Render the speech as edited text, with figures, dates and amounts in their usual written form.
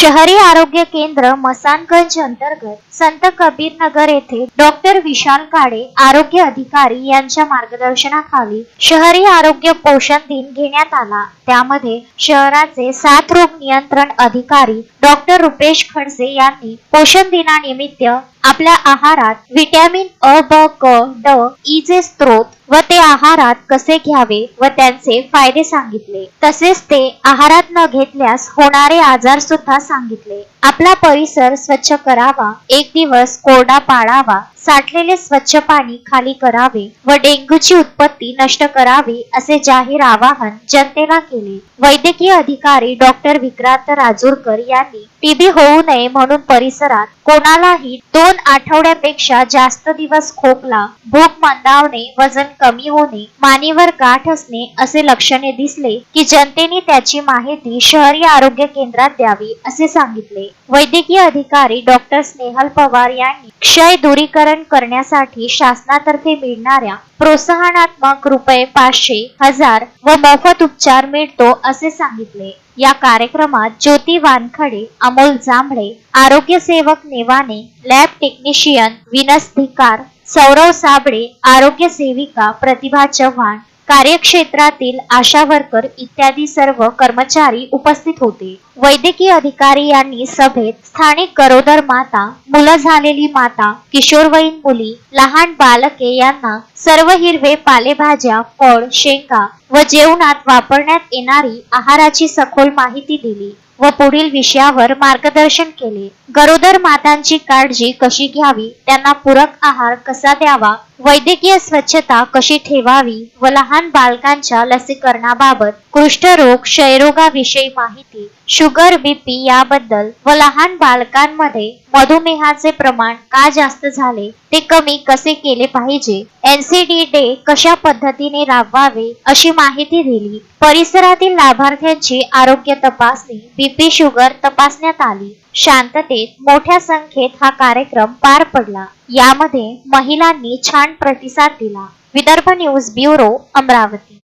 शहरी आरोग्य केंद्र मसानगंज अंतर्गत संत कबीर नगर येथे डॉक्टर विशाल काळे आरोग्य अधिकारी यांच्या मार्गदर्शनाखाली शहरी आरोग्य पोषण दिन घेण्यात आला। त्यामध्ये शहराचे 7 रोग नियंत्रण अधिकारी डॉक्टर रुपेश खडसे यांनी पोषण दिनानिमित्त आपल्या आहारात विटॅमिन अ, ब, क, ड, ई चे स्त्रोत व ते आहारात कसे घ्यावे व त्यांचे फायदे सांगितले। तसेच ते आहारात न घेतल्यास होणारे आजार सुद्धा सांगितले। आपला परिसर स्वच्छ करावा, एक दिवस कोरडा पाळावा, साठलेले स्वच्छ पाणी खाली करावे व डेंग्यूची उत्पत्ती नष्ट करावी असे जाहीर आवाहन जनतेला केले। वैद्यकीय अधिकारी डॉक्टर विक्रांत राजूरकर यांनी टीबी होऊ नये म्हणून परिसरात कोणालाही 2 आठवड्यापेक्षा जास्त दिवस खोकला, भूक मंदावणे, वजन कमी होणे, मानेवर गाठ असणे असे लक्षणे दिसले की जनतेने त्याची माहिती शहरी आरोग्य केंद्रात द्यावी असे सांगितले। वैद्यकीय अधिकारी डॉक्टर स्नेहल पवार यांनी क्षय दूरीकरण करण्यासाठी शासनातर्फे मिळणाऱ्या प्रोत्साहनात्मक रुपये 500, 1000 व मोफत उपचार मिळतो असे सांगितले। या कार्यक्रमात ज्योती वानखडे, अमोल जांभळे, आरोग्य सेवक नेवाने, लॅब टेक्निशियन विनस धिकार, सौरव साबळे, आरोग्य सेविका प्रतिभा चव्हाण, कार्यक्षेत्रातील आशा वर्कर इत्यादी सर्व कर्मचारी उपस्थित होते। वैद्यकीय अधिकारी यांनी सभेत स्थानिक गरोदर माता, मुलं झालेली माता, किशोरवयीन मुली, लहान बालके यांना सर्व हिरवे पालेभाज्या, फळ, शेंगा व जेवणात वापरण्यात येणारी आहाराची सखोल माहिती दिली व पुढील विषयावर मार्गदर्शन केले। गरोदर मातांची काळजी कशी घ्यावी, त्यांना पूरक आहार कसा द्यावा, वैद्यकीय स्वच्छता कशी ठेवावी व लहान बालकांच्या लसीकरणाबाबत, कुष्ठरोग, क्षयरोगाविषयी माहिती, शुगर, बीपी याबद्दल व लहान बालकांमध्ये मधुमेहाचे प्रमाण का जास्त झाले ते कमी कसे केले पाहिजे, NCD डे कशा पद्धतीने राबवावे अशी माहिती दिली। परिसरातील लाभार्थ्यांची आरोग्य तपासणी, बीपी, शुगर तपासण्यात आली। शांततेत मोठ्या संख्येत हा कार्यक्रम पार पडला। यामध्ये महिलांनी छान प्रतिसाद दिला। Vidarbha news bureau, Amravati.